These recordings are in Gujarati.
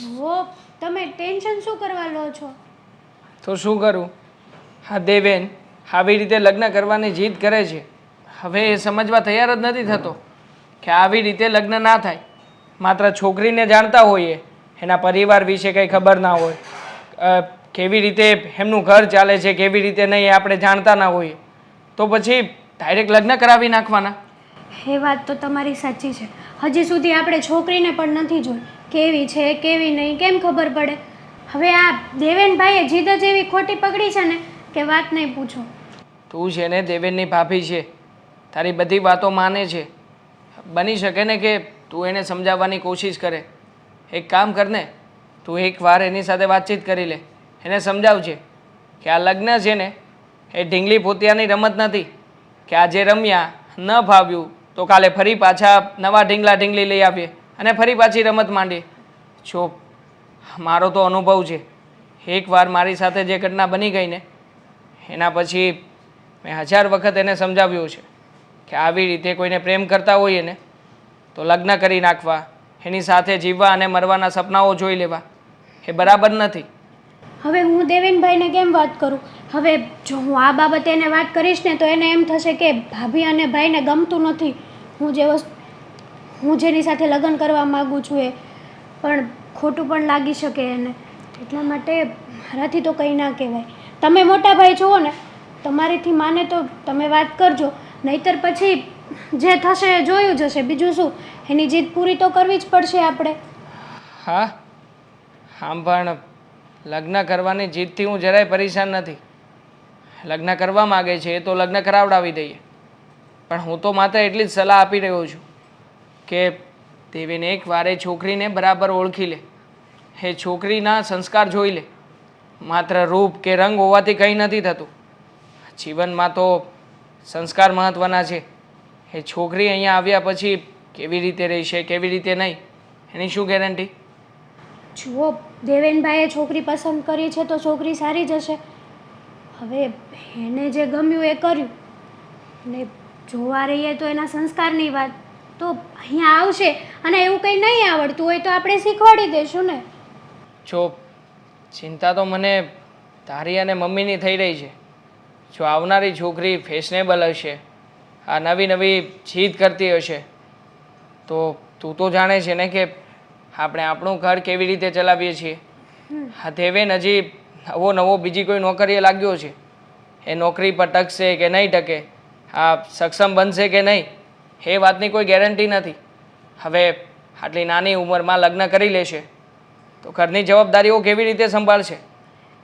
જુઓ, તમે ટેન્શન શું કરવા લો છો? તો શું કરું? હા દેવેન આવી રીતે લગ્ન કરવાની જીદ કરે છે. હવે એ સમજવા તૈયાર જ નથી થતો કે આવી રીતે લગ્ન ના થાય. માત્ર છોકરીને જાણતા હોઈએ, એના પરિવાર વિશે કંઈ ખબર ના હોય, કેવી રીતે એમનું ઘર ચાલે છે કેવી રીતે નહીં એ આપણે જાણતા ના હોઈએ, તો પછી ડાયરેક્ટ લગ્ન કરાવી નાખવાના. એ વાત તો તમારી સાચી છે. હજી સુધી આપણે છોકરીને પણ નથી જોઈ, કેવી છે કેવી નહીં કેમ ખબર પડે? હવે આ દેવેનભાઈએ જીદ જ એવી ખોટી પકડી છે ને કે વાત નહીં પૂછો. તું છે ને દેવેનની ભાભી છે, તારી બધી વાતો માને છે. બની શકે ને કે તું એને સમજાવવાની કોશિશ કરે. એક કામ કર ને, તું એકવાર એની સાથે વાતચીત કરી લે, એને સમજાવજે કે આ લગ્ન છે ને એ ઢીંગલી પોતિયાની રમત નથી કે આજે રમ્યા ન ભાવ્યું તો કાલે ફરી પાછા નવા ઢીંગલા ઢીંગલી લઈ આવીએ અને ફરી પાછી રમત માંડીએ. જો મારો તો અનુભવ છે, એકવાર મારી સાથે જે ઘટના બની ગઈ ને એના પછી મેં 1000 વખત એને સમજાવ્યું છે કે આવી રીતે કોઈને પ્રેમ કરતા હોઈએ ને તો લગ્ન કરી નાખવા, એની સાથે જીવવા અને મરવાના સપનાઓ જોઈ લેવા એ બરાબર નથી. હવે હું દેવેનભાઈને કેમ વાત કરું? હવે જો હું આ બાબતે એને વાત કરીશ ને તો એને એમ થશે કે ભાભી અને ભાઈને ગમતું નથી હું જેની સાથે લગ્ન કરવા માગું છું એ, પણ ખોટું પણ લાગી શકે એને. એટલા માટે મારાથી તો કંઈ ના કહેવાય. તમે મોટા ભાઈ છો ને, તમારીથી માને તો તમે વાત કરજો, નહીંતર પછી જે થશે એ જોયું જશે. બીજું શું, એની જીદ પૂરી તો કરવી જ પડશે આપણે. હા, આમ પણ લગ્ન કરવાની જીદથી હું જરાય પરેશાન નથી. લગ્ન કરવા માગે છે એ તો લગ્ન કરાવડાવી દઈએ, પણ હું તો માત્ર એટલી જ સલાહ આપી રહ્યો છું કે દેવેન એકવાર એ છોકરીને બરાબર ઓળખી લે, એ છોકરીના સંસ્કાર જોઈ લે. માત્ર રૂપ કે રંગ હોવાથી કંઈ નથી થતું. જીવનમાં તો સંસ્કાર મહત્ત્વના છે. એ છોકરી અહીંયા આવ્યા પછી કેવી રીતે રહેશે કેવી રીતે નહીં એની શું ગેરંટી? જુઓ, દેવેનભાઈએ છોકરી પસંદ કરી છે તો છોકરી સારી જ હશે. હવે એને જે ગમ્યું એ કર્યું, ને જોવા રહીએ તો એના સંસ્કારની વાત તો અહીંયા આવશે, અને એવું કંઈ નહીં આવડતું હોય તો આપણે શીખવાડી દઈશું ને. જો ચિંતા તો મને તારી અને મમ્મીની થઈ રહી છે. જો આવનારી છોકરી ફેશનેબલ હશે, આ નવી નવી જીદ કરતી હશે, તો તું તો જાણે છે ને કે આપણે આપણું ઘર કેવી રીતે ચલાવીએ છીએ. હા દેવેન હજી નવો બીજી કોઈ નોકરીએ લાગ્યો છે, એ નોકરી પર ટકશે કે નહીં ટકે, આ સક્ષમ બનશે કે નહીં એ વાતની કોઈ ગેરંટી નથી. હવે આટલી નાની ઉંમરમાં લગ્ન કરી લેશે તો ઘરની જવાબદારીઓ કેવી રીતે સંભાળશે?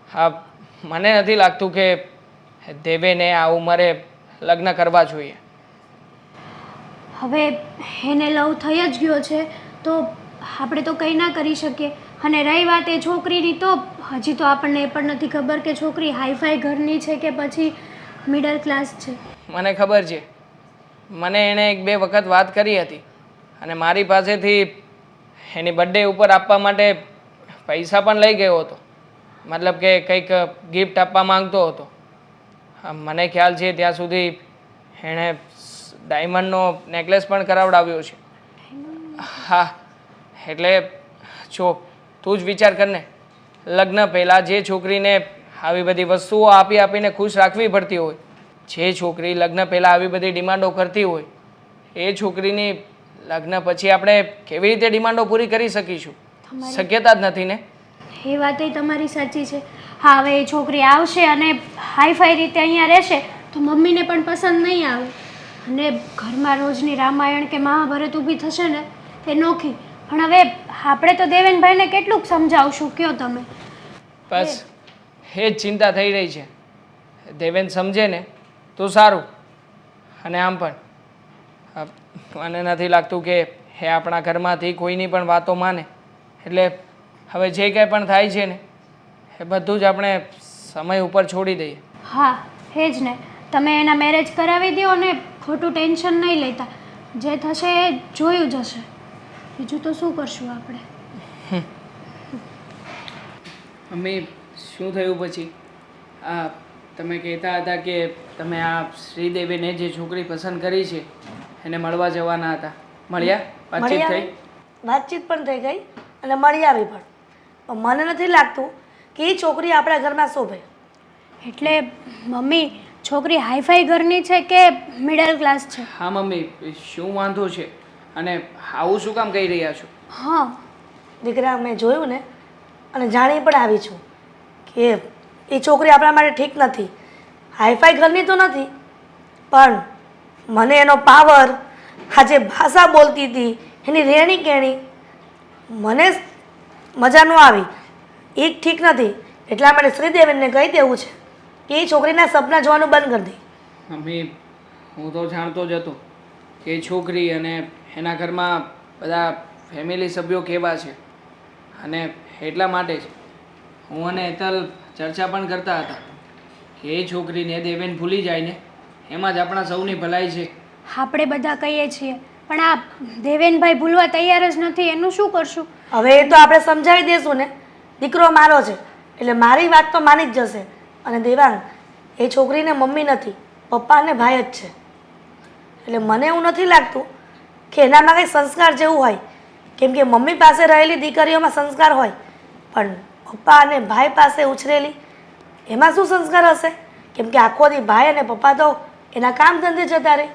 હા, મને નથી લાગતું કે દેવેને આ ઉંમરે લગ્ન કરવા જોઈએ. હવે એને લવ થઈ જ ગયો છે તો આપણે તો કંઈ ના કરી શકીએ. અને રહી વાત એ છોકરીની, તો હજી તો આપણને એ પણ નથી ખબર કે છોકરી હાઈફાઈ ઘરની છે કે પછી મિડલ ક્લાસ છે. મને ખબર છે, મને એણે 1-2 વખત વાત કરી હતી અને મારી પાસેથી એની બર્થડે ઉપર આપવા માટે પૈસા પણ લઈ ગયો હતો. મતલબ કે કંઈક ગિફ્ટ આપવા માંગતો હતો. મને ખ્યાલ છે ત્યાં સુધી એણે ડાયમંડનો નેકલેસ પણ કરાવડાવ્યો છે. હા, એટલે જો તું જ વિચાર કરને, લગ્ન પહેલાં જે છોકરીને આવી બધી વસ્તુઓ આપી આપીને ખુશ રાખવી પડતી હોય, જે છોકરી લગ્ન પહેલાં આવી બધી ડિમાન્ડો કરતી હોય, એ છોકરીની લગ્ન પછી આપણે કેવી રીતે ડિમાન્ડો પૂરી કરી શકીશું? શક્યતા જ નથી ને. એ વાત તમારી સાચી છે. હા, હવે એ છોકરી આવશે અને હાઈફાઈ રીતે અહીંયા રહેશે તો મમ્મીને પણ પસંદ નહીં આવે, અને ઘરમાં રોજની રામાયણ કે મહાભારત ઊભી થશે ને એ નોખી. પણ હવે આપણે તો દેવેનભાઈને કેટલુંક સમજાવશું, કયો તમે? બસ એ જ ચિંતા થઈ રહી છે. દેવેન સમજે ને તો સારું. અને આમ પણ મને નથી લાગતું કે એ આપણા ઘરમાંથી કોઈની પણ વાતો માને. એટલે હવે જે કંઈ પણ થાય છે ને એ બધું જ આપણે સમય ઉપર છોડી દઈએ. હા, એ જ ને. તમે એના મેરેજ કરાવી દો અને ખોટું ટેન્શન નહીં લેતા. જે થશે એ જોયું જશે. બીજું તો શું કરશું આપણે? મમ્મી, શું થયું પછી? તમે કહેતા હતા કે તમે આ શ્રીદેવીને જે છોકરી પસંદ કરી છે એને મળવા જવાના હતા. મળ્યા? વાતચીત થઈ? વાતચીત પણ થઈ ગઈ અને મળી આવી પણ. પણ મને નથી લાગતું કે એ છોકરી આપણા ઘરમાં શોભે. એટલે મમ્મી છોકરી હાઈફાઈ ઘરની છે કે મિડલ ક્લાસ છે? હા મમ્મી, શું વાંધો છે? અને આવું શું કામ કહી રહ્યા છો? હા દીકરા, મેં જોયું ને અને જાણી પણ આવી છું કે એ છોકરી આપણા માટે ઠીક નથી. હાઈફાઈ ઘરની તો નથી, પણ મને એનો પાવર, આ જે ભાષા બોલતી હતી, એની રહેણી કહેણી મને મજા ન આવી. એ ઠીક નથી. એટલા માટે શ્રીદેવનને કહી દેવું છે કે એ છોકરીના સપના જોવાનું બંધ કરી દે. મમ્મી, હું તો જાણતો જ હતો કે એ છોકરી અને એના ઘરમાં બધા ફેમિલી સભ્યો કેવા છે, અને એટલા માટે જ હું અને હેતલ ચર્ચા પણ કરતા હતા કે એ છોકરીને દેવેન ભૂલી જાય ને એમાં જ આપણા સૌની ભલાઈ છે. આપણે બધા કહીએ છીએ, પણ આ દેવેનભાઈ ભૂલવા તૈયાર જ નથી. એનું શું કરશું? હવે એ તો આપણે સમજાવી દઈશું ને. દીકરો મારો છે એટલે મારી વાત તો માની જ જશે. અને દેવાંગ, એ છોકરીને મમ્મી નથી, પપ્પા અને ભાઈ જ છે. એટલે મને એવું નથી લાગતું કે એનામાં કંઈ સંસ્કાર જેવું હોય. કેમ કે મમ્મી પાસે રહેલી દીકરીઓમાં સંસ્કાર હોય, પણ પપ્પા અને ભાઈ પાસે ઉછરેલી એમાં શું સંસ્કાર હશે? કેમ કે આખો દી ભાઈ અને પપ્પા તો એના કામ ધંધે જતા રહે.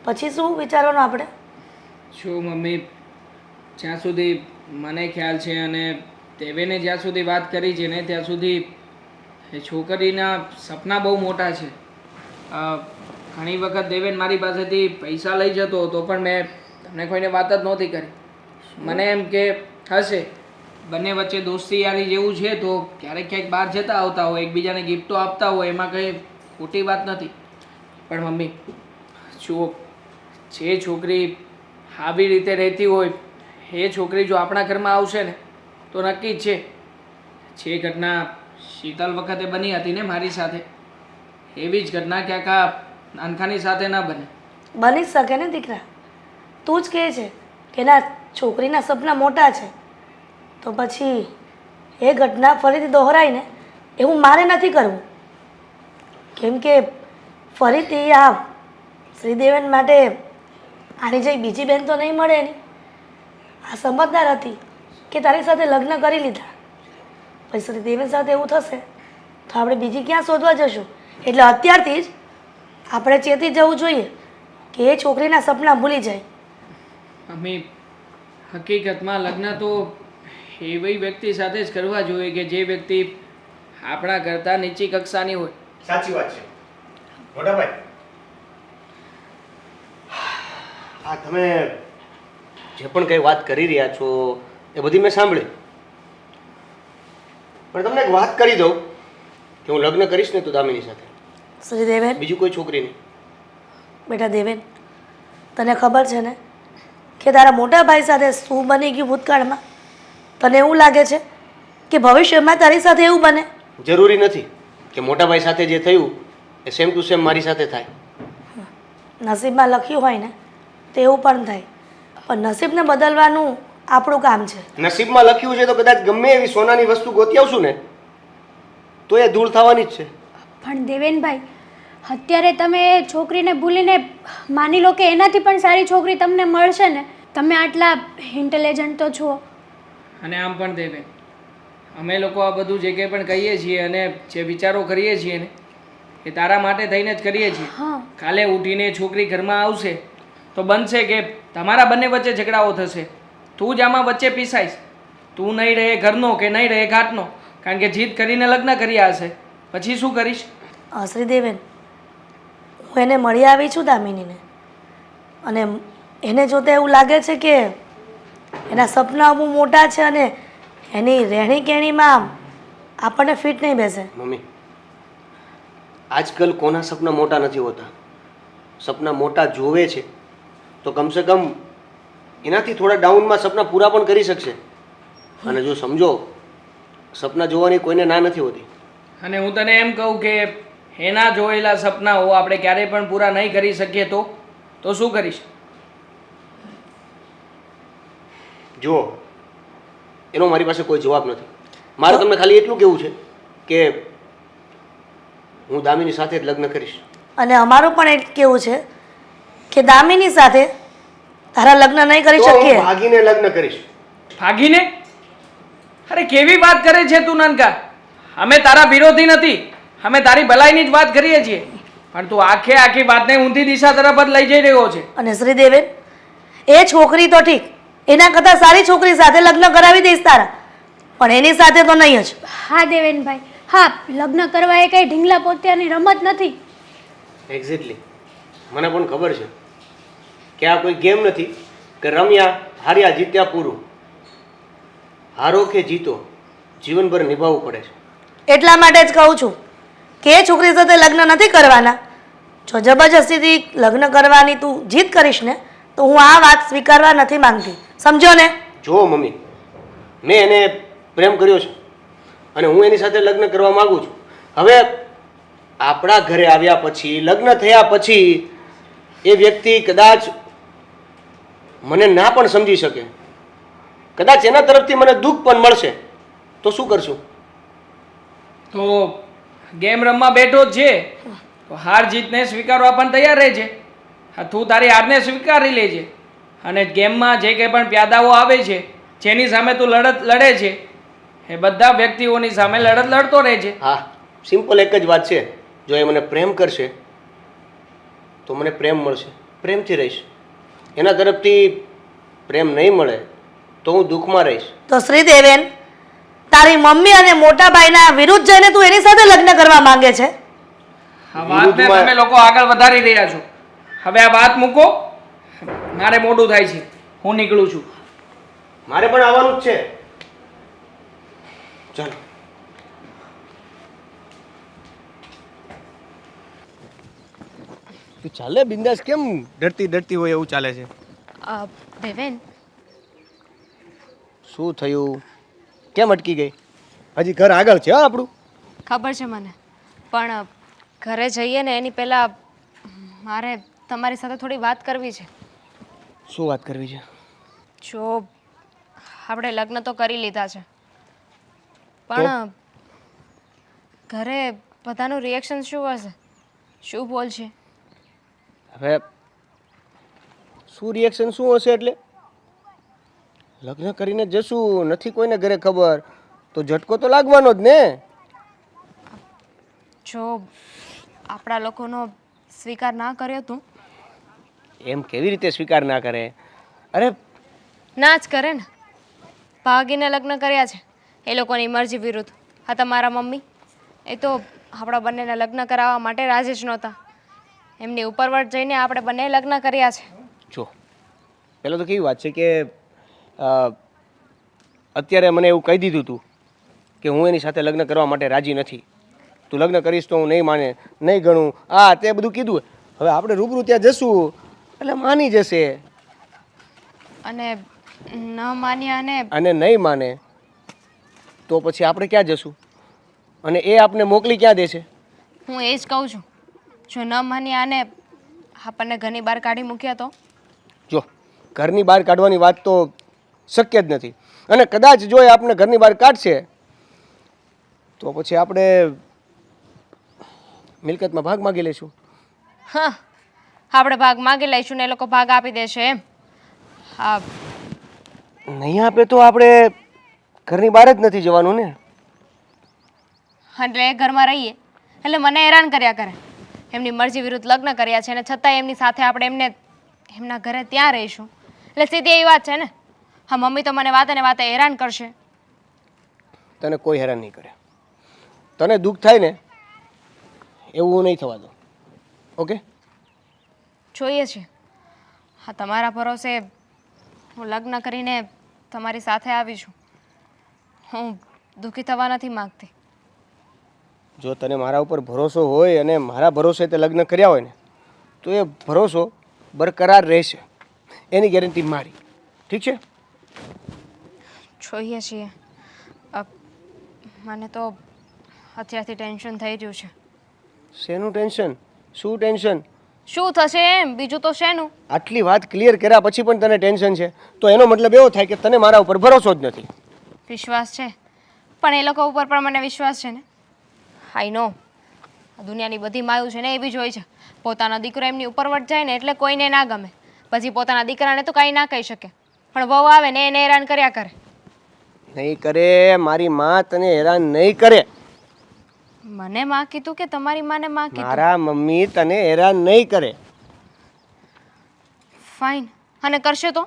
પછી શું વિચારવાનું આપણે? શું મમ્મી, જ્યાં સુધી મને ખ્યાલ છે અને દેવેને જ્યાં સુધી વાત કરી છે ને ત્યાં સુધી એ છોકરીના સપના બહુ મોટા છે. ઘણી વખત દેવેન મારી પાસેથી પૈસા લઈ જતો હતો, પણ મેં તમને કોઈને વાત જ નહોતી કરી. મને એમ કે હશે બંને વચ્ચે દોસ્તી યારી જેવું છે, તો ક્યારેક ક્યાંક બહાર જતા આવતા હોય, એકબીજાને ગિફ્ટો આપતા હોય, એમાં કંઈ ખોટી વાત નથી. પણ મમ્મી જુઓ, જે છોકરી આવી રીતે રહેતી હોય એ છોકરી જો આપણા ઘરમાં આવશે ને તો નક્કી જ છે જે ઘટના શીતલ વખતે બની હતી ને મારી સાથે, એવી જ ઘટના ક્યાંક આ નાનખાની સાથે ન બને. બની જ શકે ને દીકરા. તું જ કહે છે કે ના, છોકરીના સપના મોટા છે, તો પછી એ ઘટના ફરીથી દોહરાય ને એવું મારે નથી કરવું. કેમ કે ફરીથી આ શ્રીદેવન માટે આની જે બીજી બેન તો નહીં મળે એની. આ સમજદાર હતી કે તારી સાથે લગ્ન કરી લીધા, પછી શ્રીદેવન સાથે એવું થશે તો આપણે બીજી ક્યાં શોધવા જશું? એટલે અત્યારથી જ આપણે ચેતી જવું જોઈએ કે એ છોકરીના સપના ભૂલી જાય. મમ્મી, હકીકતમાં લગ્ન તો એવી વ્યક્તિ સાથે જ કરવા જોઈએ કે જે વ્યક્તિ આપણા કરતાં નીચી કક્ષાની હોય. સાચી વાત છે મોટા ભાઈ. હા, તમે જે પણ કંઈ વાત કરી રહ્યા છો એ બધી મેં સાંભળી, પણ તમને એક વાત કરી દઉં કે હું લગ્ન કરીશ ને તો દામિની સાથે, શ્રીદેવન, બીજું કોઈ છોકરી નહીં. બેટા દેવેન, તને ખબર છે ને કે તારા મોટા ભાઈ સાથે શું બની ગયું ભૂતકાળમાં? તને એવું લાગે છે કે ભવિષ્યમાં તારી સાથે એવું બને? જરૂરી નથી કે મોટા ભાઈ સાથે જે થયું એ સેમ ટુ સેમ મારી સાથે થાય. નસીબમાં લખ્યું હોય ને તો એવું પણ થાય, પણ નસીબને બદલવાનું આપણું કામ છે. નસીબમાં લખ્યું છે તો કદાચ ગમે એવી સોનાની વસ્તુ ગોતી આવશું ને તો એ ધૂળ થવાની જ છે. પણ દેવેનભાઈ, અત્યારે તમે એ છોકરીને ભૂલીને માની લો કે એનાથી પણ સારી છોકરી તમને મળશે ને. તમે આટલા ઇન્ટેલિજન્ટ તો છો. અને આમ પણ દેવેન, અમે લોકો આ બધું જે કંઈ પણ કહીએ છીએ અને જે વિચારો કરીએ છીએ ને એ તારા માટે થઈને જ કરીએ છીએ. હા, કાલે ઉઠીને છોકરી ઘરમાં આવશે તો બનશે કે તમારા બંને વચ્ચે ઝઘડાઓ થશે, તું જ આમાં વચ્ચે પીસાઈશ. તું નહીં રહે ઘરનો કે નહીં રહે ઘાટનો, કારણ કે જીદ કરીને લગ્ન કર્યા હશે. પછી શું કરીશ? શ્રીદેવન, હું એને મળી આવી છું દામિનીને, અને એને જોતા એવું લાગે છે કે એના સપના બહુ મોટા છે અને એની રહેણી કહેણીમાં આપણને ફિટ નહીં બેસે. મમ્મી, આજકાલ કોના સપના મોટા નથી હોતા. સપના મોટા જોવે છે તો કમસે કમ એનાથી થોડા ડાઉનમાં સપના પૂરા પણ કરી શકશે. અને જો સમજો, સપના જોવાની કોઈને ના નથી હોતી. અને હું તને એમ કહું કે એના જોયેલા સપનાઓ આપણે ક્યારેય પણ પૂરા નહીં કરી શકીએ તો શું કરીશ? જુઓ, એનો મારી પાસે કોઈ જવાબ નથી. મારે તમને ખાલી એટલું કહેવું છે કે હું દામિની સાથે જ લગ્ન કરીશ. અને અમારું પણ એક કેવું છે કે દામિની સાથે તારા લગ્ન નહીં કરી તો હું શકીએ. ભાગીને લગ્ન કરીશ. ભાગીને? અરે કેવી વાત કરે છે તું નાનકા? અમે તારા વિરોધી નથી, અમે તારી ભલાઈની જ વાત કરીએ છીએ, પણ તું આખી વાતને ઊંધી દિશા તરફ જ લઈ જઈ રહ્યો છે. અને શ્રીદેવેન, એ છોકરી તો ઠીક, એના કરતાં સારી છોકરી સાથે લગ્ન કરાવી દઈશ તારા, પણ એની સાથે તો નહીં જ. હા દેવેનભાઈ, હા, લગ્ન કરવા એ કંઈ ઢીંગલા પોતિયાની રમત નથી. એક્ઝેક્ટલી, મને પણ ખબર છે કે આ કોઈ ગેમ નથી કે રમ્યા હાર્યા જીત્યા પૂરું. હારો કે જીતો જીવનભર નિભાવવું પડે છે. એટલા માટે જ કહું છું કે એ છોકરી સાથે લગ્ન નથી કરવાના. જો જબરજસ્તીથી લગ્ન કરવાની તું જીદ કરીશ ને તો હું આ વાત સ્વીકારવા નથી માંગતી, સમજો ને? જો મમ્મી, મેં એને પ્રેમ કર્યો છે અને હું એની સાથે લગ્ન કરવા માગું છું. હવે આપણા ઘરે આવ્યા પછી, લગ્ન થયા પછી એ વ્યક્તિ કદાચ મને ના પણ સમજી શકે, કદાચ એના તરફથી મને દુઃખ પણ મળશે, તો શું કરશું? તો ગેમ રમવા બેઠો જ છે તો હાર જીતને સ્વીકારવા પણ તૈયાર રહેજે. હા, તું તારી હારને સ્વીકારી લેજે અને ગેમમાં જે કંઈ પણ પ્યાદાઓ આવે છે, જેની સામે તું લડત લડે છે, એ બધા વ્યક્તિઓની સામે લડત લડતો રહેજે. હા, સિમ્પલ એક જ વાત છે, જો એ મને પ્રેમ કરશે તો મને પ્રેમ મળશે, પ્રેમથી રહીશ. એના તરફથી પ્રેમ નહીં મળે તો હું દુઃખમાં રહીશ. તો શ્રીદેવેન, તારી મમ્મી અને મોટા ભાઈના વિરુદ્ધ જઈને તું એની સાથે લગ્ન કરવા માંગે છે? આ વાતને તમે લોકો આગળ વધારી રહ્યા છો. હવે આ વાત મૂકો, મારે મોડું થાય છે, હું નીકળું છું. મારે પણ આવવાનું જ છે. ચાલો. તું ચાલે બિંદાસ, કેમ ડરતી ડરતી હોય એવું ચાલે છે? દેવેન, શું થયું? કેમ અટકી ગઈ? હજી ઘર આગળ છે આપણું. ખબર છે મને, પણ ઘરે જઈએ ને એની પહેલાં મારે તમારી સાથે થોડી વાત કરવી છે. શું વાત કરવી છે? જો આપણે લગ્ન તો કરી લીધા છે, પણ ઘરે બધાનું રિએક્શન શું હશે? શું બોલશે? હવે શું રિએક્શન શું હશે એટલે? લગ્ન કરીને જશું, નથી કોઈને ઘરે ખબર, તો ઝટકો તો લાગવાનો જ ને. જો આપણા લોકોનો સ્વીકાર ના કર્યો તું? એમ કેવી રીતે સ્વીકાર ના કરે? અરે ના જ કરે ને. ભાગીને લગ્ન કર્યા છે એ લોકોની મરજી વિરુદ્ધ. હા, તમારા મમ્મી એ તો આપણા બંનેને લગ્ન કરાવવા માટે રાજી જ નહોતા. એમની ઉપરવટ જઈને આપણે બંને લગ્ન કર્યા છે. જો, પહેલાં તો કેવી વાત છે કે અત્યારે મને એવું કહી દીધું તું કે હું એની સાથે લગ્ન કરવા માટે રાજી નથી, તું લગ્ન કરીશ તો હું નહીં માને, નહીં ગણું, આ તે બધું કીધું. હવે આપણે રૂબરૂ ત્યાં જશું એટલે માની જશે. અને ન માન્યા અને નહીં માને તો પછી આપણે ક્યાં જશું અને એ આપને મોકલી ક્યાં દેશે? હું એ જ કહું છું, જો ન માન્યા અને આપણને ઘરની બહાર કાઢી મૂક્યા તો? જો, ઘરની બહાર કાઢવાની વાત તો શક્ય જ નથી, અને કદાચ જો એ આપણે ઘરની બહાર કાઢશે તો પછી આપણે મિલકતમાં ભાગ માગી લઈશું. હા, આપણે ભાગ માગી લઈશું ને એ લોકો ભાગ આપી દેશે એમ? હા, નહીં આપે તો આપણે ઘરની બહાર જ નથી જવાનું ને. એટલે એ ઘરમાં રહીએ એટલે મને હેરાન કર્યા કરે. એમની મરજી વિરુદ્ધ લગ્ન કર્યા છે અને છતાંય એમની સાથે આપણે એમના ઘરે ત્યાં રહીશું. એટલે સીધી એવી વાત છે ને. હા, મમ્મી તો મને વાતે ને વાતે હેરાન કરશે. તને કોઈ હેરાન નહીં કરે. તને દુઃખ થાય ને એવું નહીં થવા દો. ઓકે? જોઈએ છે. હા, તમારા ભરોસે હું લગ્ન કરીને તમારી સાથે આવી છું. હું દુઃખી થવા નથી માગતી. જો તને મારા ઉપર ભરોસો હોય અને મારા ભરોસે તે લગ્ન કર્યા હોય ને તો એ ભરોસો બરકરાર રહેશે, એની ગેરંટી મારી. ઠીક છે? જોઈએ છીએ. મને તો અત્યારથી ટેન્શન થઈ રહ્યું છે. શેનું ટેન્શન? શું ટેન્શન? શું થશે એમ, બીજું તો શેનું? આટલી વાત ક્લિયર કર્યા પછી પણ તને ટેન્શન છે તો એનો મતલબ એવો થાય કે તને મારા ઉપર ભરોસો જ નથી. વિશ્વાસ છે, પણ એ લોકો ઉપર પણ મને વિશ્વાસ છે ને. આઈ નો, દુનિયાની બધી માયું છે ને એ બી જોઈ છે. પોતાનો દીકરો એમની ઉપરવટ જાય ને એટલે કોઈને ના ગમે, પછી પોતાના દીકરાને તો કાંઈ ના કહી શકે, પણ વહુ આવે ને એને હેરાન કર્યા કરે. નહીં કરે, મારી માં તને હેરાન નહીં કરે. મને માં કીધું કે તમારી માને માં કીધું? મારા મમ્મી તને હેરાન નહીં કરે. ફાઇન. અને કરશે તો?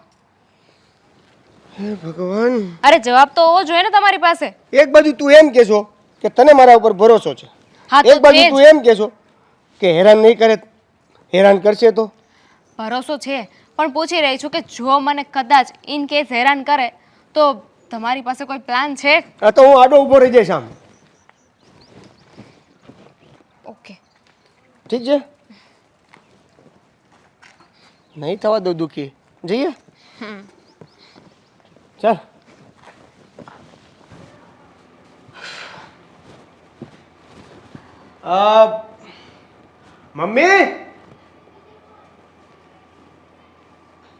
હે ભગવાન, અરે જવાબ તો હોવો જોઈએ ને તમારી પાસે. એક બાજુ તું એમ કહેશો કે તને મારા ઉપર ભરોસો છે, હા તો એક બાજુ છે જ. તું એમ કહેશો કે હેરાન નહીં કરે, હેરાન કરશે તો. ભરોસો છે પણ પૂછી રહી છું કે જો મને કદાચ ઇન કેસ હેરાન કરે તો તમારી પાસે કોઈ પ્લાન છે? આ તો હું આડો ઊભો રહી જઈશ આમ. ઓકે. ઠીક છે, નહીં થવા દો દુખી. જઈએ ચાલ. મમ્મી,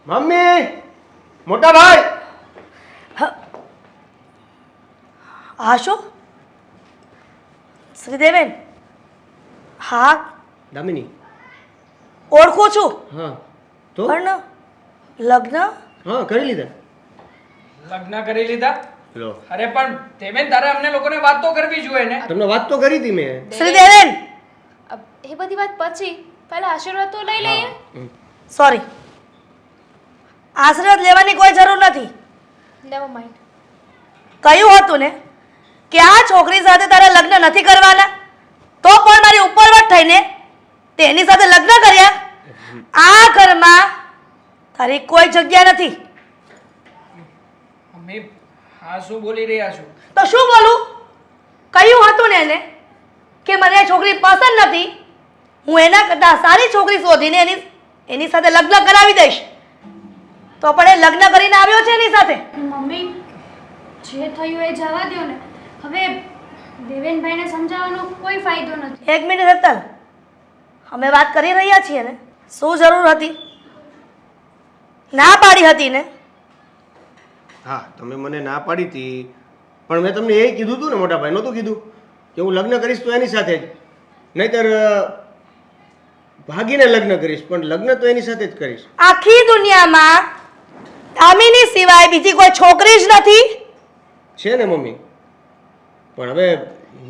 મમ્મી, મોટા ભાઈ. હા શું શ્રીદેવેન? હા દામિની. ઓળખું છું. હા તો પણ લગ્ન? હા કરી લીધા. લગ્ન કરી લીધા? લો, અરે પણ દેવેન, તારે અમને લોકોને વાત તો કરવી જોઈએ ને. તમને વાત તો કરી હતી મેં. શ્રીદેવેન એ બધી વાત પછી પહેલા આશીર્વાદ તો લઈ લઈએ. સોરી, આશીર્વાદ લેવાની કોઈ જરૂર નથી. Never mind. કહ્યું હતું ને કે આ છોકરી સાથે તારે લગ્ન નથી કરવાના, તો પણ મારી ઉપરવટ થઈને તેની સાથે લગ્ન કર્યા. આ ઘરમાં તારી કોઈ જગ્યા નથી. મમ્મી, હા શું બોલી રહ્યા છો? તો શું બોલું? કહ્યું હતું ને એને કે મને આ છોકરી પસંદ નથી, હું એના કરતાં સારી છોકરી શોધીને એની સાથે લગ્ન કરાવી દઈશ. તો પણ એ લગ્ન કરીને આવ્યો છે એની સાથે. મમ્મી, જે થયું એ જવા દો ને. હવે દેવેનભાઈને સમજાવવાનો કોઈ ફાયદો નથી. એક મિનિટ હેતલ, અમે વાત કરી રહ્યા છીએ ને. શું જરૂર હતી? ના પાડી હતી ને. હા, તમે મને ના પાડી હતી, પણ મેં તમને એ કીધું હતું ને મોટા ભાઈ, નહોતું કીધું કે હું લગ્ન કરીશ તો એની સાથે જ, નહીતર ભાગીને લગ્ન કરીશ, પણ લગ્ન તો એની સાથે જ કરીશ. આખી દુનિયામાં દામિની સિવાય બીજી કોઈ છોકરી જ નથી. છે ને મમ્મી, પણ હવે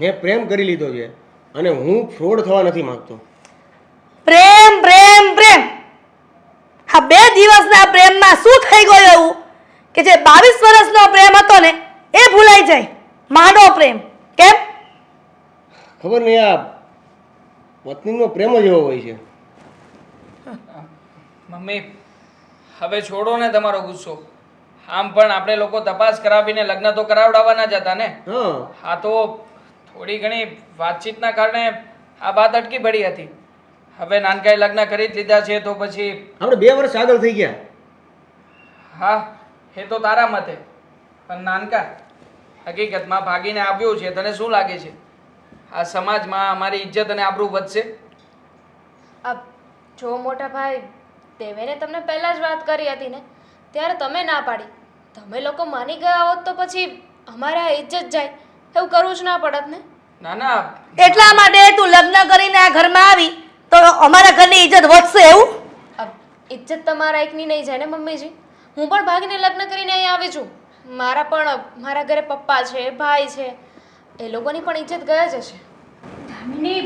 મેં પ્રેમ કરી લીધો છે અને હું ફ્રોડ થવા નથી માંગતો. પ્રેમ પ્રેમ પ્રેમ, આ 2 દિવસના પ્રેમમાં શું થઈ ગયું એવું કે જે 22 વર્ષનો પ્રેમ હતો ને એ ભૂલાઈ જાય? માંડો પ્રેમ કેમ? ખબર નહીં, આ પત્નીનો પ્રેમ જ એવો હોય છે. મમ્મી, હવે છોડો ને તમારો ગુસ્સો. આમ પણ આપણે લોકો તપાસ કરાવીને લગ્ન તો કરાવડાવવાના જ હતા ને. હા, હા તો થોડી ઘણી વાતચીતના કારણે આ વાત અટકી પડી હતી. હવે નાનકાએ લગ્ન કરી જ લીધા છે તો પછી આપણે 2 વર્ષ આગળ થઈ ગયા. હા, એ તો તારા મતે, પણ નાનકા હકીકતમાં ભાગીને આવ્યો છે. તને શું લાગે છે આ સમાજમાં અમારી ઇજ્જત અને આબરૂ વધશે? જો મોટા ભાઈ, દેવેને તમને પહેલા જ વાત કરી હતી ને, ત્યારે તમે ના પાડી. તમે લોકો માની ગયા હોત તો પછી અમારે આ ઇજ્જત જાય એવું કરવું જ ના પડત ને. ના ના, એટલા માટે તું લગ્ન કરીને આ ઘરમાં આવી તો અમારા ઘરની ઇજ્જત વધશે એવું? ઇજ્જત તમારા એકની નહીં જાય ને મમ્મીજી. હું પણ ભાગીને લગ્ન કરીને અહીં આવી છું. મારા ઘરે પપ્પા છે, ભાઈ છે, એ લોકોની પણ ઇજ્જત ગયા જ હશે. દામિની,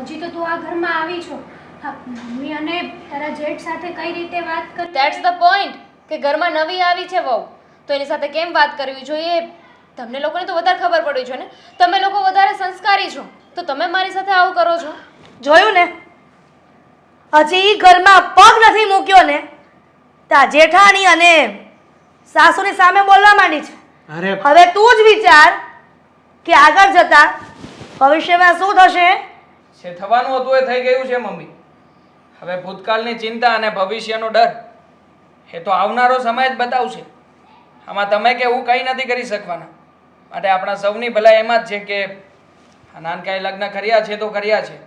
હજી તો તું આ ઘરમાં આવી છો. હા, મમ્મી અને તારા જેઠ સાથે કઈ રીતે વાત કરી? ધેટ્સ ધ પોઈન્ટ કે ઘરમાં નવી આવી છે વહુ, તો એની સાથે કેમ વાત કરવી જોઈએ તમને લોકોને તો વધારે ખબર પડવી જોઈએ ને. તમે લોકો વધારે સંસ્કારી છો તો તમે મારી સાથે આવું કરો છો. જોયું ને, હજી ઘરમાં પગ નથી મૂક્યો ને ત્યાં જેઠાણી અને સાસુની સામે બોલવા માંડી છે. અરે હવે તું જ વિચાર કે આગળ જતા ભવિષ્યમાં શું થશે. જે થવાનું હતું એ થઈ ગયું છે મમ્મી. હવે ભૂતકાળની ચિંતા અને ભવિષ્યનો ડર એ તો આવનારો સમય જ બતાવશે. આમાં તમે કે હું કંઈ નથી કરી શકવાના. માટે આપણા સૌની ભલાઈ એમાં જ છે કે આ નાનકાએ લગ્ન કર્યા છે તો કર્યા છે.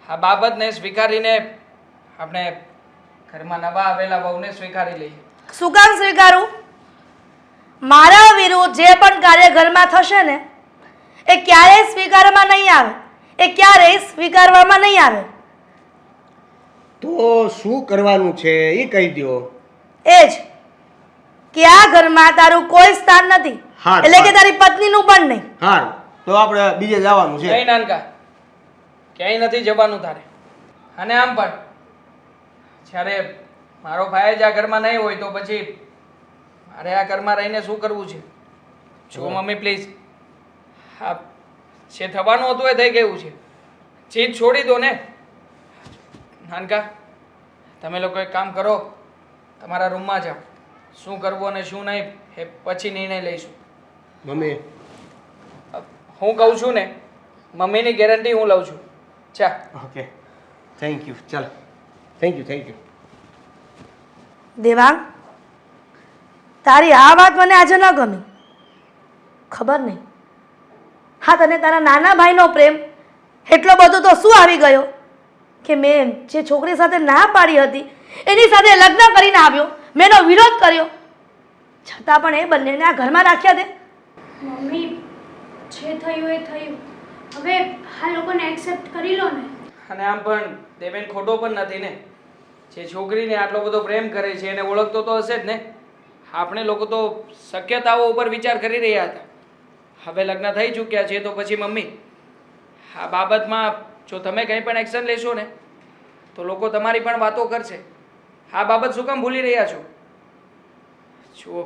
આ બાબતને સ્વીકારીને આપણે ઘરમાં નવા આવેલા વહુને સ્વીકારી લઈએ. શું કામ સ્વીકારું? મારા વિરુદ્ધ જે પણ કાર્ય ઘરમાં થશે ને એ ક્યારેય સ્વીકારવામાં નહીં આવે, એ ક્યારેય સ્વીકારવામાં નહીં આવે. તો શું કરવાનું છે એ કહી દો. એ જ કે આ ઘરમાં તારું કોઈ સ્થાન નથી. હા એટલે કે તારી પત્નીનું પણ નહીં. હા તો આપણે બીજે જવાનું છે. નહીં નાનકા, ક્યાંય નથી જવાનું તારે. અને આમ પણ જ્યારે મારો ભાઈ જ આ ઘરમાં નહીં હોય તો પછી મારે આ ઘરમાં રહીને શું કરવું છે? જો મમ્મી પ્લીઝ, હા જે થવાનું હતું એ થઈ ગયું છે. જીત છોડી દો ને. નાનકા, તમે લોકો એક કામ કરો, તમારા રૂમમાં જાઓ. શું કરવું અને શું નહીં એ પછી નિર્ણય લઈશું. મમ્મી હું કહું છું ને, મમ્મીની ગેરંટી હું લઉં છું. ચા. Okay thank you. ચાલ thank you thank you. Devang, તારી આ વાત મને આજે ન ગમી. ખબર નહીં, હા તને તારા નાના ભાઈનો પ્રેમ એટલો બધો તો શું આવી ગયો કે મેં જે છોકરી સાથે ના પાડી હતી એની સાથે લગ્ન કરીને આવ્યો, મેં એનો વિરોધ કર્યો, છતાં પણ એ બંનેને આ ઘરમાં રાખ્યા દે. મમ્મી, જે થયું એ થયું. હવે આ લોકોને એક્સેપ્ટ કરી લો ને. અને આમ પણ દેવેન ખોટો પણ નથી ને. જે છોકરીને આટલો બધો પ્રેમ કરે છે એને ઓળખતો તો હશે જ ને. આપણે લોકો તો શક્યતાઓ ઉપર વિચાર કરી રહ્યા હતા. હવે લગ્ન થઈ ચૂક્યા છે તો પછી મમ્મી, આ બાબતમાં જો તમે કંઈ પણ એક્શન લેશો ને તો લોકો તમારી પણ વાતો કરશે. આ બાબત શું કામ ભૂલી રહ્યા છો? જુઓ,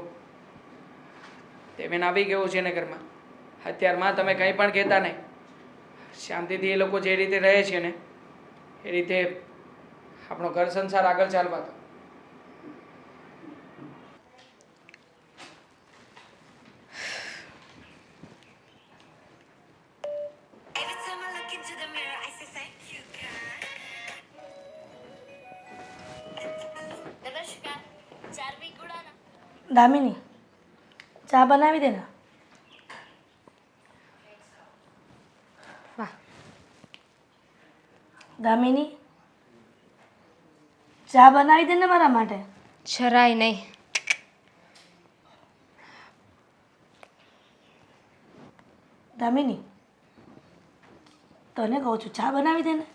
દેવેન આવી ગયો છે ને ઘરમાં. અત્યારમાં તમે કંઈ પણ કહેતા નહીં. શાંતિથી એ લોકો જે રીતે રહે છે ને એ રીતે આપણો ઘર સંસાર આગળ ચાલવા દો. Every time I look into the mirror, I say thank you, God. નમસ્કાર. ચારમી ગુડાના. દામિની, ચા બનાવી દે ને. વાહ, દામિની, ચા બનાવી દે ને મારા માટે. જરાય નહીં. દામિની, તને કહું છું ચા બનાવી દે ને.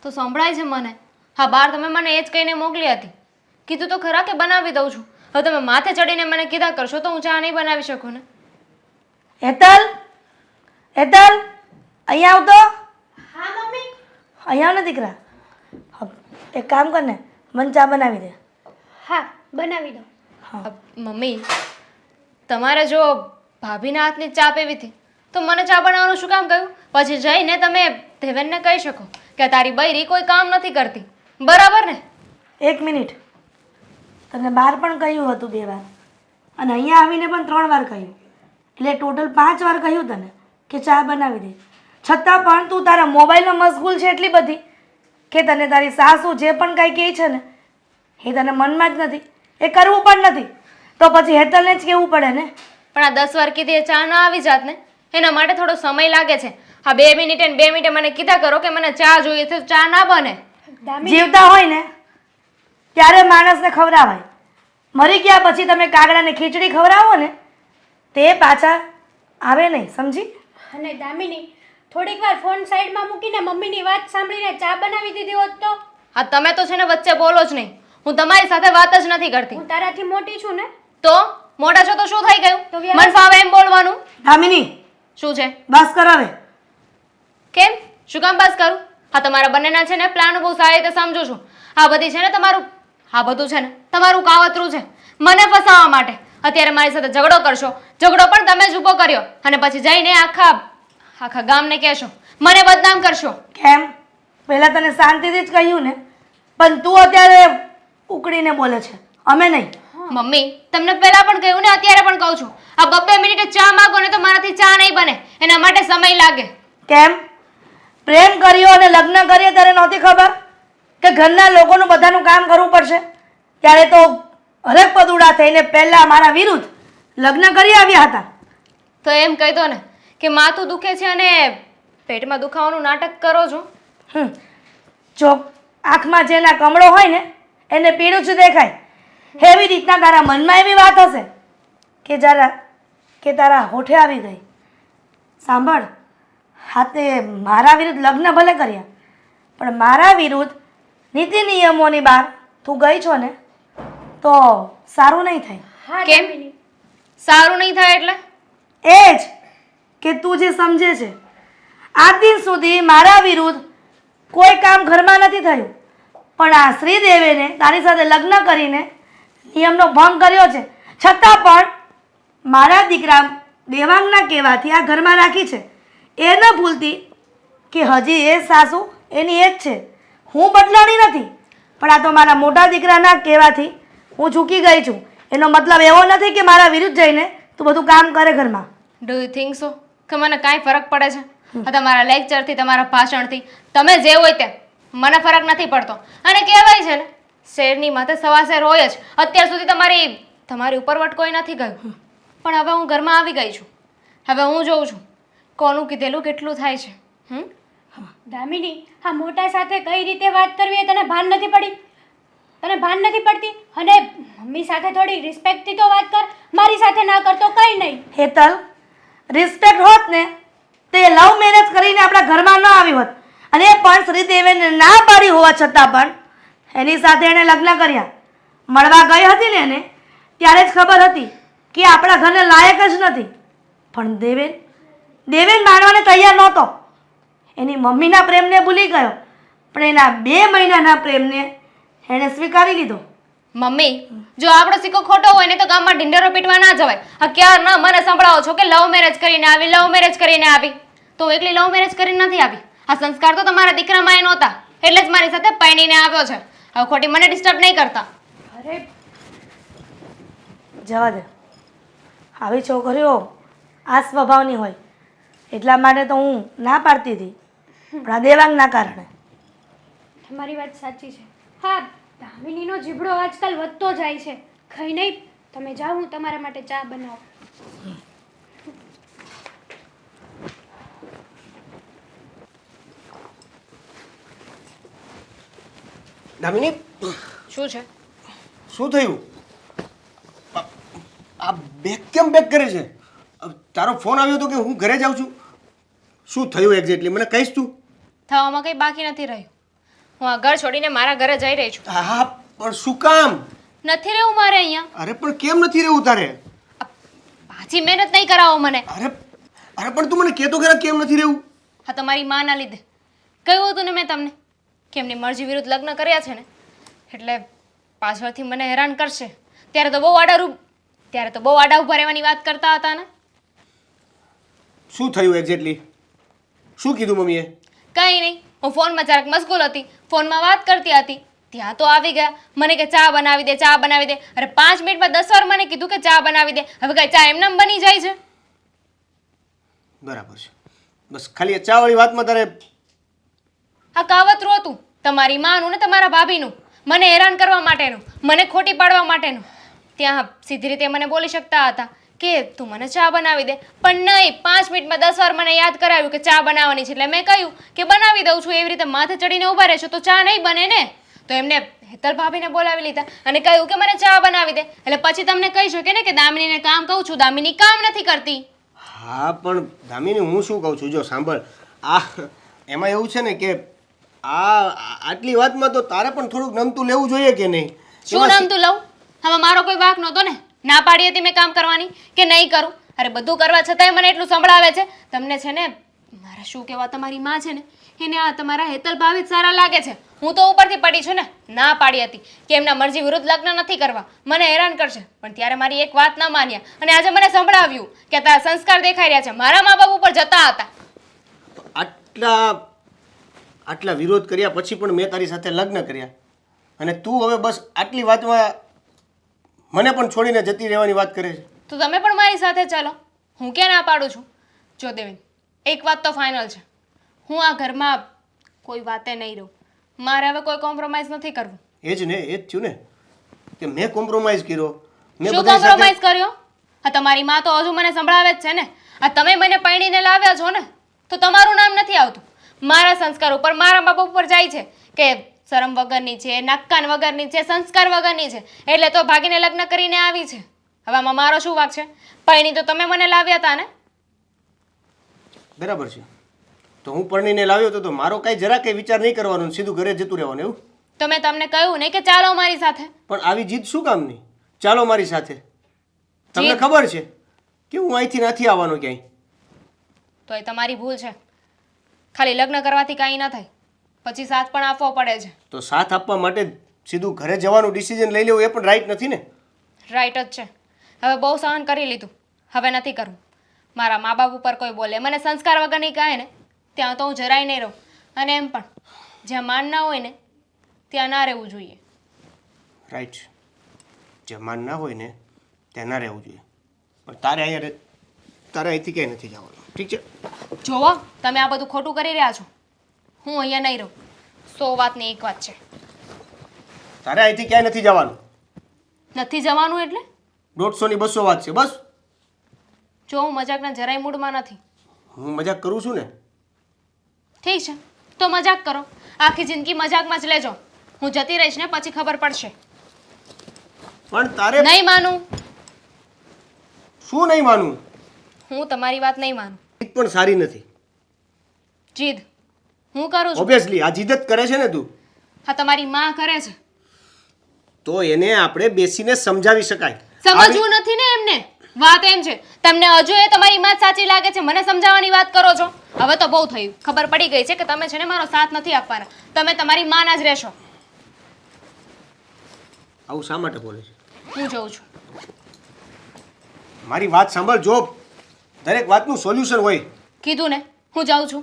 તો સંભળાય છે મને. હા, બહાર તમે મને એ જ કહીને મોકલી હતી. કીધું તો ખરા કે બનાવી દઉં છું. હવે તમે માથે ચડીને મને કીધા કરશો તો હું ચા નહીં બનાવી શકું ને. હેતલ, હેતલ, અહીંયા આવતો. હા મમ્મી. અહીંયા આવ ને દીકરા. હા, એક કામ કર ને, મને ચા બનાવી દે. હા, બનાવી દો. હા, મમ્મી, તમારે જો ભાભીના હાથની ચા પીવી હતી તો મને ચા બનાવવાનું શું કામ કહ્યું? પછી જઈને તમે દેવેનને કહી શકો કે તારી બૈરી કોઈ કામ નથી કરતી. બરાબર ને? એક મિનિટ. તને બહાર પણ કહ્યું હતું 2 વાર અને અહીંયા આવીને પણ 3 વાર કહ્યું, એટલે ટોટલ 5 વાર કહ્યું તને કે ચા બનાવી દે. છતાં પણ તું તારા મોબાઈલમાં મશગુલ છે એટલી બધી કે તને તારી સાસુ જે પણ કાંઈ કહે છે ને એ તને મનમાં જ નથી, એ કરવું પણ નથી. તો પછી હેતલને જ કહેવું પડે ને. પણ આ 10 વાર કીધી એ ચા ના આવી જાત ને. એના માટે થોડો સમય લાગે છે. હા, 2 મિનિટે ને 2 મિનિટે મને કીધા કરો કે મને ચા જોઈએ છે, ચા ના બને. દામિની, જીવતા હોય ને ત્યારે માણસને ખવડાવાય, મરી ગયા પછી તમે કાગડાને ખીચડી ખવડાવો ને તે પાછા આવે નહીં, સમજી? અને દામિની, થોડીક વાર ફોન સાઈડમાં મૂકીને મમ્મીની વાત સાંભળીને ચા બનાવી દીધી હોત તો. હા, તમે તો છે ને વચ્ચે બોલો જ નહીં. હું તમારી સાથે વાત જ નથી કરતી. હું તારાથી મોટી છું ને. તો મોટા છો તો શું થઈ ગયું? તો વ્યવહાર- મન ફાવે એમ બોલવાનું. દામિની, શું છે? બસ કર હવે. કેમ? શું કામ બસ કરું? હા, તમારા બંનેના છે ને પ્લાન બહુ સારી રીતે સમજુ છું. આ બધી છે ને તમારું, આ બધું છે ને તમારું કાવતરું છે મને ફસાવવા માટે. અત્યારે મારી સાથે ઝઘડો કરશો, ઝઘડો પણ તમે જ ઊભો કર્યો અને પછી જઈને આખા ગામને કહેશો, મને બદનામ કરશો. કેમ? પહેલાં તને શાંતિથી જ કહ્યું ને, પણ તું અત્યારે ઉકળીને બોલે છે, અમે નહીં. મમ્મી, તમને પહેલા પણ કહ્યું ને અત્યારે પણ કહું છું, આ 2 મિનિટે ચા માંગો ને તો મારાથી ચા નહીં બને. એના માટે સમય લાગે. કેમ? પ્રેમ કર્યો અને લગ્ન કરીએ ત્યારે નહોતી ખબર કે ઘરના લોકોનું બધાનું કામ કરવું પડશે? ત્યારે તો અલગ પદુડા થઈને પહેલાં મારા વિરુદ્ધ લગ્ન કરી આવ્યા હતા. તો એમ કહી દો ને કે માથું દુખે છે અને પેટમાં દુખાવાનું નાટક કરો છો. જો આંખમાં જેના કમળો હોય ને એને પીળું જ દેખાય. એવી રીતના તારા મનમાં એવી વાત હશે કે તારા હોઠે આવી ગઈ. સાંભળ, હાથે મારા વિરુદ્ધ લગ્ન ભલે કર્યા પણ મારા વિરુદ્ધ નીતિ નિયમોની બહાર તું ગઈ છો ને તો સારું નહીં થાય. હા કેમ? દામિની. સારું નહીં થાય એટલે? એ જ કે તું જે સમજે છે આજ દિન સુધી મારા વિરુદ્ધ કોઈ કામ ઘરમાં નથી થયું, પણ આ શ્રીદેવીને તારી સાથે લગ્ન કરીને નિયમનો ભંગ કર્યો છે, છતાં પણ મારા દીકરા દેવાંગના કહેવાથી આ ઘરમાં રાખી છે. એ ન ભૂલતી કે હજી એ સાસુ એની એ જ છે. હું બદલાણી નથી, પણ આ તો મારા મોટા દીકરાના કહેવાથી હું ઝૂકી ગઈ છું. એનો મતલબ એવો નથી કે મારા વિરુદ્ધ જઈને તું બધું કામ કરે ઘરમાં. ડુ યુ થિંક સો કે મને કાંઈ ફરક પડે છે? આ તમારા લેક્ચરથી, તમારા ભાષણથી, તમે જે હોય તે મને ફરક નથી પડતો. અને કહેવાય છે ને, શેરની માથે સવા શેર હોય જ. અત્યાર સુધી તમારી ઉપરવટ કોઈ નથી ગયું, પણ હવે હું ઘરમાં આવી ગઈ છું. હવે હું જોઉં છું કોનું કીધેલું કેટલું થાય છે. દામિની, આ મોટા સાથે કઈ રીતે વાત કરવી એ તને ભાન નથી પડી? તને ભાન નથી પડતી? અને મમ્મી સાથે થોડી રિસ્પેક્ટથી તો વાત કર, મારી સાથે ના કરતો કંઈ નહીં. હેતલ, રિસ્પેક્ટ હોત ને તે લવ મેરેજ કરીને આપણા ઘરમાં ન આવી હોત, અને એ પણ શ્રીદેવીને ના પાડી હોવા છતાં પણ એની સાથે એણે લગ્ન કર્યા. મળવા ગઈ હતી ને એને ત્યારે જ ખબર હતી કે આપણા ઘરને લાયક જ નથી, પણ દેવેન માનવાને તૈયાર નહોતો. એની મમ્મીના પ્રેમને ભૂલી ગયો, પણ એના 2 મહિનાના પ્રેમને એણે સ્વીકારી લીધો. મમ્મી, જો આપણો સિક્કો ખોટો હોય ને તો ગામમાં ઢીંઢેરો પીટવા ના જવાય. આ ક્યારના મને સંભળાવો છો કે લવ મેરેજ કરીને આવી, લવ મેરેજ કરીને આવી. તો એકલી લવ મેરેજ કરીને નથી આવી. આ સંસ્કાર તો તમારા દીકરામાં એ નહોતા, એટલે જ મારી સાથે પરણીને આવ્યો છે. હવે ખોટી મને ડિસ્ટર્બ નહીં કરતા. અરે જવા દે, આવી છોકરીઓ આ સ્વભાવની હોય, એટલા માટે તો હું ના પાડતી હતી, પણ આ દેવાંગના કારણે. તમારી વાત સાચી છે. હા, દામિનીનો જીભડો આજકાલ વધતો જાય છે. કંઈ નહીં, તમે જાઓ, હું તમારા માટે ચા બનાવું. દામિની, શું છે? શું થયું? આ બેગ કેમ બેગ કરે છે? તારો ફોન આવ્યો હતો કે હું ઘરે જાઉં છું. શું થયું એક્ઝેક્ટલી મને કહીશ તું? થવામાં કંઈ બાકી નથી રહ્યું. હું આ ઘર છોડીને મારા ઘરે જઈ રહી છું. હા, પણ શું કામ? નથી રહેવું મારે અહીંયા. અરે પણ કેમ નથી રહેવું તારે? પાછી મહેનત નહીં કરાવો મને. અરે પણ તું મને કહેતો ખરા કેમ નથી રહેવું? હા, તમારી માના લીધે. કહ્યું હતું ને મેં તમને કે એમની મરજી વિરુદ્ધ લગ્ન કર્યા છે ને, એટલે પાછળથી મને હેરાન કરશે. ત્યારે તો બહુ આડા ઊભા રહેવાની વાત કરતા હતા ને. શું થયું એક્ઝેક્ટલી? શું કીધું મમ્મીએ? કંઈ નહીં, હું ફોનમાં જરાક મશગુલ હતી, ફોનમાં વાત કરતી હતી, ત્યાં તો આવી ગયા. મને કે ચા બનાવી દે, ચા બનાવી દે. અરે 5 મિનિટમાં 10 વાર મને કીધું કે ચા બનાવી દે. હવે કઈ ચા એમનેમ બની જાય છે? બરાબર છે. બસ ખાલી આ ચા વાળી વાતમાં તારે આ કાવતરું હતું તમારી માનું ને તમારા ભાભીનું, મને હેરાન કરવા માટેનું, મને ખોટી પાડવા માટેનું. ત્યાં સીધી રીતે મને બોલી શકતા હતા કે તું મને ચા બનાવી દે, પણ નહીં, 5 મિનિટમાં 10 વાર મને યાદ કરાવ્યું કે ચા બનાવવાની છે. એટલે મેં કહ્યું કે બનાવી દઉં છું. એવી રીતે માથે ચડીને ઊભા રહેશો તો ચા નહીં બને ને. તો એમને હેતલ ભાભીને બોલાવી લીધા અને કહ્યું કે મને ચા બનાવી દે. એટલે પછી તમને કહી શકે ને કે દામિનીને કામ કહું છું, દામિની કામ નથી કરતી. હા, પણ દામિની હું શું કહું છું, જો સાંભળ, એમાં એવું છે ને કે આટલી વાતમાં તો તારે પણ થોડુંક નમતું લેવું જોઈએ કે નહીં? શું નમતું લઉં? હવે મારો કોઈ વાંક નહોતો ને. ના પાડી હતી મેં કામ કરવાની કે નહીં કરું. અરે બધું કરવા છતાંય મને એટલું સંભળાવે છે. તમને છે ને મારા શું કહેવા, તમારી માં છે ને એને આ તમારા હેતલ ભાભી જ સારા લાગે છે. હું તો ઉપરથી પડી છું ને. ના પાડી હતી કે એમના મરજી વિરુદ્ધ લગ્ન નથી કરવા, મને હેરાન કરશે, પણ ત્યારે મારી એક વાત ન માન્યા અને આજે મને સંભળાવ્યું કે તારા સંસ્કાર દેખાઈ રહ્યા છે, મારા મા બાપ ઉપર જતા હતા. આટલા વિરોધ કર્યા પછી પણ મેં તારી સાથે લગ્ન કર્યા અને તું હવે બસ આટલી વાતમાં મને પણ છોડીને જતી રહેવાની વાત કરે છે. તો તમે પણ મારી સાથે ચાલો, હું ક્યાં ના પાડું છું. જો દેવેન, એક વાત તો ફાઇનલ છે, હું આ ઘરમાં કોઈ વાતે નહીં રહું. મારે હવે કોઈ કોમ્પ્રોમાઇઝ નથી કરવું. એ જ ને, એ જ થયું ને કે મેં કોમ્પ્રોમાઇઝ કર્યો. શું કોમ્પ્રોમાઇઝ કર્યો? હા, તમારી માં તો હજુ મને સંભળાવે જ છે ને. આ તમે મને પરણીને લાવ્યા છો ને, તો તમારું નામ નથી આવતું. મારા સંસ્કાર ઉપર, મારા બાપ ઉપર જાય છે કે શરમ વગરની છે, નાકકાન વગરની છે, સંસ્કાર વગરની છે, એટલે તો ભાગીને લગ્ન કરીને આવી છે. હવે આમાં મારો શું વાંક છે? પરણી તો તમે મને લાવ્યા હતા ને. બરાબર છે, તો હું પરણીને લાવ્યો તો મારો કાંઈ જરા કંઈ વિચાર નહીં કરવાનો, સીધું ઘરે જતું રહેવાનું એવું? તો મેં તમને કહ્યું નહીં કે ચાલો મારી સાથે. પણ આવી જીદ શું કામની? ચાલો મારી સાથે. તમને ખબર છે કે હું અહીંથી નથી આવવાનો ક્યાંય. તો એ તમારી ભૂલ છે. ખાલી લગ્ન કરવાથી કાંઈ ન થાય, પછી સાથ પણ આપવો પડે છે. તો સાથ આપવા માટે સીધું ઘરે જવાનું ડિસિઝન લઈ લેવું એ પણ રાઈટ નથી ને. રાઈટ જ છે. હવે બહુ સહન કરી લીધું, હવે નથી કરવું. મારા મા બાપ ઉપર કોઈ બોલે, મને સંસ્કાર વગરની કહે ને ત્યાં તો હું જરાય નહીં રહું. અને એમ પણ જ્યાં માન ના હોય ને ત્યાં ના રહેવું જોઈએ. રાઈટ. જે માન ના હોય ને ત્યાં ના રહેવું જોઈએ. પણ તારે અહીંથી ક્યાંય નથી જવાનું, ઠીક છે? જોવો, તમે આ બધું ખોટું કરી રહ્યા છો. હું અહીંયા નહીં રહું. 100 વાતની એક વાત છે. તારે અહીંથી ક્યાંય નથી જવાનું. નથી જવાનું એટલે? 150 ની 200 વાત છે બસ. જો હું મજાકના જરાય મૂડમાં નથી. હું મજાક કરું છું ને. ઠીક છે, તો મજાક કરો. આખી જિંદગી મજાકમાં જ લેજો. હું જતી રહીશ ને પછી ખબર પડશે. પણ તારે નહીં માનું. શું નહીં માનવું? હું તમારી વાત નહીં માનું. જીદ પણ સારી નથી. જીદ હું કરું છું. ઓબ્વિયસલી આ જીદ જ કરે છે ને તું. હા, તમારી માં કરે છે. તો એને આપણે બેસીને સમજાવી શકાય. સમજવું નથી ને એમને. વાત એમ છે, તમને હજુ એ તમારી માં જ સાચી લાગે છે, મને સમજાવવાની વાત કરો છો. હવે તો બહુ થયું. ખબર પડી ગઈ છે કે તમે છે ને મારો સાથ નથી આપવાના. તમે તમારી માના જ રહેશો. આવું શા માટે બોલે છે? હું જઉં છું. મારી વાત સાંભળ. જો દરેક વાતનું સોલ્યુશન હોય. કીધું ને, હું જાઉં છું.